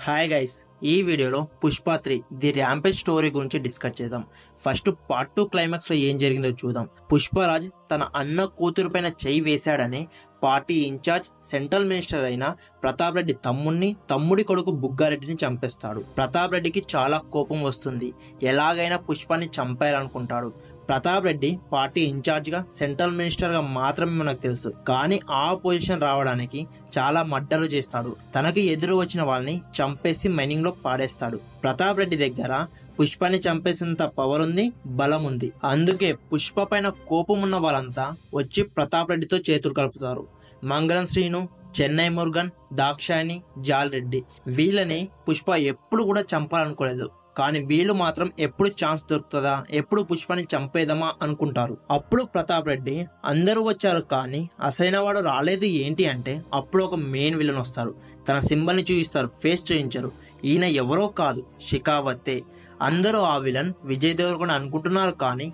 Hi guys, ఈ వీడియోలో Pushpa 3 the rampage story గురించి డిస్కస్ చేద్దాం. ఫస్ట్ పార్ట్ 2 క్లైమాక్స్ లో ఏం జరిగిందో చూద్దాం. పుష్పరాజ్ తన అన్న కూతురు పైన చెయ్యి వేశాడని పార్టీ ఇన్ఛార్జ్ సెంట్రల్ మినిస్టర్ అయిన ప్రతాప్ రెడ్డి తమ్ముడి కొడుకు బుగ్గారెడ్డిని చంపేస్తాడు. ప్రతాప్ రెడ్డికి చాలా కోపం వస్తుంది. ఎలాగైనా పుష్పాన్ని చంపేయాలనుకుంటాడు. ప్రతాప్ రెడ్డి పార్టీ ఇన్ఛార్జ్ గా సెంట్రల్ మినిస్టర్ గా మాత్రమే మనకు తెలుసు, కానీ ఆ పొజిషన్ రావడానికి చాలా మడ్డలు చేస్తాడు. తనకి ఎదురు వచ్చిన వాళ్ళని చంపేసి మైనింగ్ లో పాడేస్తాడు. ప్రతాప్ రెడ్డి దగ్గర పుష్పాన్ని చంపేసినంత పవర్ ఉంది, బలం ఉంది. అందుకే పుష్ప పైన కోపం ఉన్న వాళ్ళంతా వచ్చి ప్రతాప్ రెడ్డితో చేతులు కలుపుతారు. మంగళం శ్రీను, చెన్నై మురుగన్, దాక్షాయని, జాలరెడ్డి వీళ్ళని పుష్ప ఎప్పుడు కూడా చంపాలనుకోలేదు. కానీ వీళ్ళు మాత్రం ఎప్పుడు ఛాన్స్ దొరుకుతుందా, ఎప్పుడు పుష్పాన్ని చంపేదమా అనుకుంటారు. అప్పుడు ప్రతాప్ రెడ్డి అందరూ వచ్చారు కానీ అసలైన వాడు రాలేదు ఏంటి అంటే అప్పుడు ఒక మెయిన్ విలన్ వస్తారు. తన సింబల్ ని చూపిస్తారు, ఫేస్ చూపించరు. ఈయన ఎవరో కాదు, షికావతే. అందరూ ఆ విలన్ విజయ్ దేవరకొండ అనుకుంటున్నారు కానీ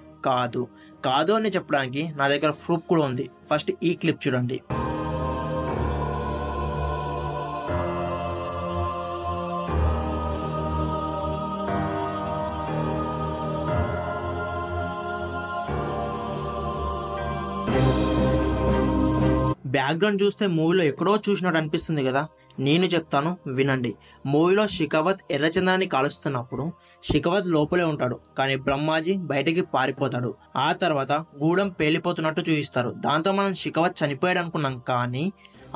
కాదు అని చెప్పడానికి నా దగ్గర ప్రూఫ్ కూడా ఉంది. ఫస్ట్ ఈ క్లిప్ చూడండి. బ్యాక్గ్రౌండ్ చూస్తే మూవీలో ఎక్కడో చూసినట్టు అనిపిస్తుంది కదా. నేను చెప్తాను వినండి. మూవీలో షికావత్ ఎర్రచంద్రాన్ని కాలుస్తున్నప్పుడు షికావత్ లోపలే ఉంటాడు, కానీ బ్రహ్మాజీ బయటకి పారిపోతాడు. ఆ తర్వాత గూడెం పేలిపోతున్నట్టు చూపిస్తారు. దాంతో మనం షికావత్ చనిపోయాడు అనుకున్నాం, కానీ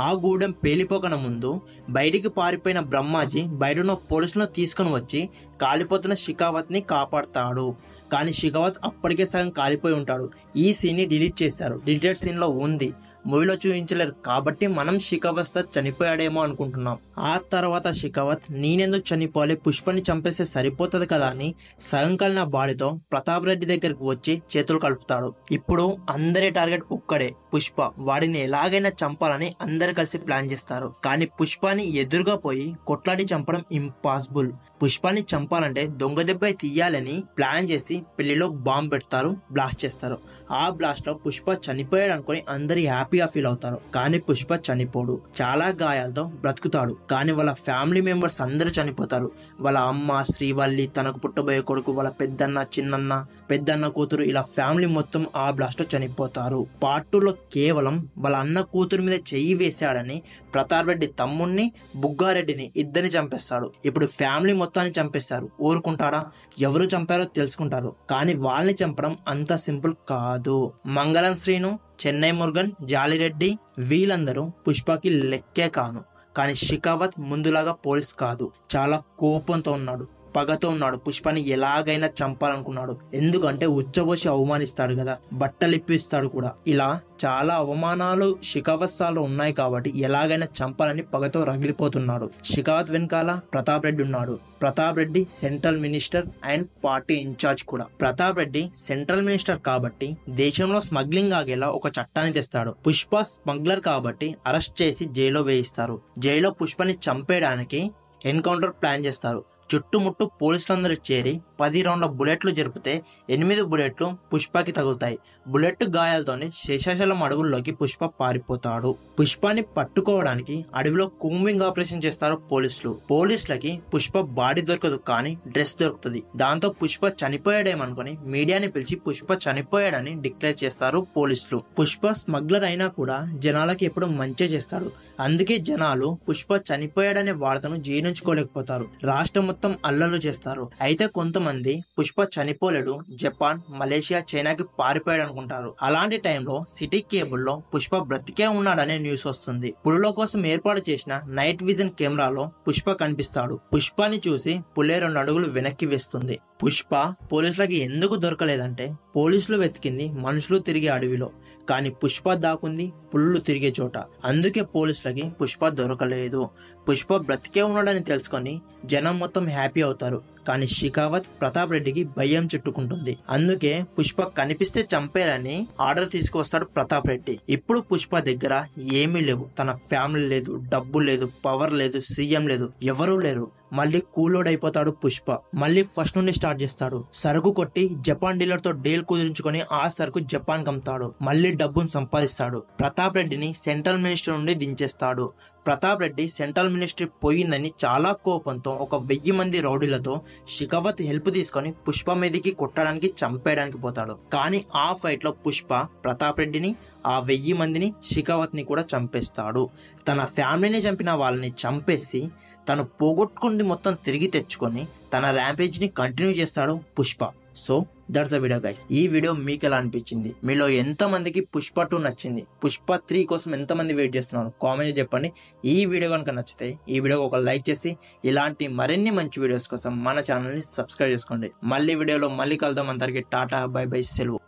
ఆ గూడెం పేలిపోకన ముందు బయటికి పారిపోయిన బ్రహ్మాజీ బయటన్న పోలీసులను తీసుకుని వచ్చి కాలిపోతున్న షికావత్ ని కాపాడతాడు. కానీ షికావత్ అప్పటికే సగం కాలిపోయి ఉంటాడు. ఈ సీన్ ని డిలీట్ చేశారు, డిలీటెడ్ సీన్ లో ఉంది, మూవీలో చూపించలేరు. కాబట్టి మనం షికావత్ సార్ చనిపోయాడేమో అనుకుంటున్నాం. ఆ తర్వాత షికావత్ నేనెందుకు చనిపోవాలి, పుష్పని చంపేస్తే సరిపోతుంది కదా అని సగం కలిన బాడీతో ప్రతాప్ రెడ్డి దగ్గరికి వచ్చి చేతులు కలుపుతాడు. ఇప్పుడు అందరి టార్గెట్ ఒక్కడే, పుష్ప. వాడిని ఎలాగైనా చంపాలని అందరు కలిసి ప్లాన్ చేస్తారు. కానీ పుష్పాని ఎదురుగా పోయి కొట్లాడి చంపడం ఇంపాసిబుల్. పుష్పాన్ని చంపాలంటే దొంగ దెబ్బ తీయాలని ప్లాన్ చేసి పెళ్లిలో బాంబు పెడతారు, బ్లాస్ట్ చేస్తారు. ఆ బ్లాస్ట్ లో పుష్ప చనిపోయాడు అనుకుని అందరు హ్యాపీగా ఫీల్ అవుతారు. కానీ పుష్ప చనిపోడు, చాలా గాయాలతో బ్రతుకుతాడు. కానీ వాళ్ళ ఫ్యామిలీ మెంబర్స్ అందరూ చనిపోతారు. వాళ్ళ అమ్మ శ్రీవల్లి, తనకు పుట్టబోయే కొడుకు, వాళ్ళ పెద్దన్న, చిన్నన్న, పెద్దన్న కూతురు, ఇలా ఫ్యామిలీ మొత్తం ఆ బ్లాస్ట్ లో చనిపోతారు. పార్ట్ 2 లో కేవలం వాళ్ళ అన్న కూతురు మీద చెయ్యి వేశాడని ప్రతాప్ రెడ్డి తమ్ముడిని, బుగ్గారెడ్డిని ఇద్దరిని చంపేస్తాడు. ఇప్పుడు ఫ్యామిలీ మొత్తాన్ని చంపేస్తారు. ఊరుకుంటాడా? ఎవరు చంపారో తెలుసుకుంటారు. కానీ వాళ్ళని చంపడం అంత సింపుల్ కాదు. మంగళం శ్రీను, చెన్నై మురుగన్, జాలిరెడ్డి వీళ్ళందరూ పుష్పకి లెక్కే కాను. కానీ షికావత్ ముందులాగా పోలీస్ కాదు, చాలా కోపంతో ఉన్నాడు, పగతో ఉన్నాడు. పుష్పాన్ని ఎలాగైనా చంపాలనుకున్నాడు. ఎందుకంటే ఉచ్చబోసి అవమానిస్తాడు కదా, బట్టలు ఇప్పిస్తాడు కూడా. ఇలా చాలా అవమానాలు షికావత్ సార్లు ఉన్నాయి కాబట్టి ఎలాగైనా చంపాలని పగతో రగిలిపోతున్నాడు. షికావత్ వెనకాల ప్రతాప్ రెడ్డి ఉన్నాడు. Pratap Reddy central minister and party incharge కూడా. ప్రతాప్ రెడ్డి సెంట్రల్ మినిస్టర్ కాబట్టి దేశంలో స్మగ్లింగ్ ఆగేలా ఒక చట్టాన్ని తెస్తాడు. పుష్ప స్మగ్లర్ కాబట్టి అరెస్ట్ చేసి జైల్లో వేయిస్తారు. జైల్లో పుష్పని చంపేయడానికి ఎన్కౌంటర్ ప్లాన్ చేస్తారు. చుట్టుముట్టు పోలీసులందరూ చేరి 10 రౌండ్ల బుల్లెట్లు జరిపితే 8 బుల్లెట్లు పుష్పకి తగులుతాయి. బుల్లెట్ గాయాలతోనే శేషాచలం అడవుల్లోకి పుష్ప పారిపోతాడు. పుష్పాన్ని పట్టుకోవడానికి అడవిలో కూంబింగ్ ఆపరేషన్ చేస్తారు పోలీసులు. పోలీసులకి పుష్ప బాడీ దొరకదు, కానీ డ్రెస్ దొరుకుతుంది. దాంతో పుష్ప చనిపోయాడేమనుకుని మీడియాని పిలిచి పుష్ప చనిపోయాడని డిక్లేర్ చేస్తారు పోలీసులు. పుష్ప స్మగ్లర్ అయినా కూడా జనాలకి ఎప్పుడు మంచి చేస్తాడు. అందుకే జనాలు పుష్ప చనిపోయాడనే వార్తను జీర్ణించుకోలేకపోతారు. రాష్ట్రం మొత్తం అల్లర్లు చేస్తారు. అయితే కొంతమంది పుష్ప చనిపోలేడు, జపాన్, మలేషియా, చైనాకి పారిపోయాడు అనుకుంటారు. అలాంటి టైంలో సిటీ కేబుల్లో పుష్ప బ్రతికే ఉన్నాడనే న్యూస్ వస్తుంది. పులుల కోసం ఏర్పాటు చేసిన నైట్ విజన్ కెమెరాలో పుష్ప కనిపిస్తాడు. పుష్పాన్ని చూసి పులే 2 అడుగులు వెనక్కి వేస్తుంది. పుష్ప పోలీసులకి ఎందుకు దొరకలేదంటే పోలీసులు వెతికింది మనుషులు తిరిగే అడవిలో, కానీ పుష్ప దాకుంది పుల్లు తిరిగే చోట. అందుకే పోలీసులకి పుష్ప దొరకలేదు. పుష్ప బ్రతికే ఉన్నాడని తెలుసుకొని జనం మొత్తం హ్యాపీ అవుతారు. కానీ షికావత్ ప్రతాప్ రెడ్డికి భయం చుట్టుకుంటుంది. అందుకే పుష్ప కనిపిస్తే చంపేరని ఆర్డర్ తీసుకువస్తాడు ప్రతాప్ రెడ్డి. ఇప్పుడు పుష్ప దగ్గర ఏమీ లేవు. తన ఫ్యామిలీ లేదు, డబ్బు లేదు, పవర్ లేదు, సీఎం లేదు, ఎవరూ లేరు. మళ్ళీ కూలోడ్ అయిపోతాడు పుష్ప. మళ్ళీ ఫస్ట్ నుండి స్టార్ట్ చేస్తాడు. సరుకు కొట్టి జపాన్ డీలర్ తో డీల్ కుదిరించుకొని ఆ సరుకు జపాన్ కమ్ముతాడు. మళ్ళీ డబ్బును సంపాదిస్తాడు. ప్రతాప్ రెడ్డిని సెంట్రల్ మినిస్టర్ నుండి దించేస్తాడు. ప్రతాప్ రెడ్డి సెంట్రల్ మినిస్ట్రీ పోయిందని చాలా కోపంతో ఒక 1000 మంది రౌడీలతో షికావత్ హెల్ప్ తీసుకొని పుష్ప మీదకి కొట్టడానికి చంపేయడానికి పోతాడు. కానీ ఆ ఫైట్ లో పుష్ప ప్రతాప్ రెడ్డిని, ఆ 1000 మందిని, షికావత్ ని కూడా చంపేస్తాడు. తన ఫ్యామిలీని చంపిన వాళ్ళని చంపేసి తను పోగొట్టుకుంది మొత్తం తిరిగి తెచ్చుకొని తన ర్యాంపేజ్ ని కంటిన్యూ చేస్తాడు Pushpa. So that's the video guys. ఈ వీడియో మీకు ఎలా అనిపించింది? మీలో ఎంతమందికి పుష్ప 2 నచ్చింది? పుష్ప 3 కోసం ఎంతమంది వెయిట్ చేస్తున్నారు? కామెంట్ చెప్పండి. ఈ వీడియో కనుక నచ్చితే ఈ వీడియోకి ఒక లైక్ చేసి ఇలాంటి మరిన్ని మంచి వీడియోస్ కోసం మన ఛానల్ని సబ్స్క్రైబ్ చేసుకోండి. మళ్ళీ వీడియోలో మళ్ళీ కలుద్దాం. అందరికీ టాటా, బై బై, సెలవు.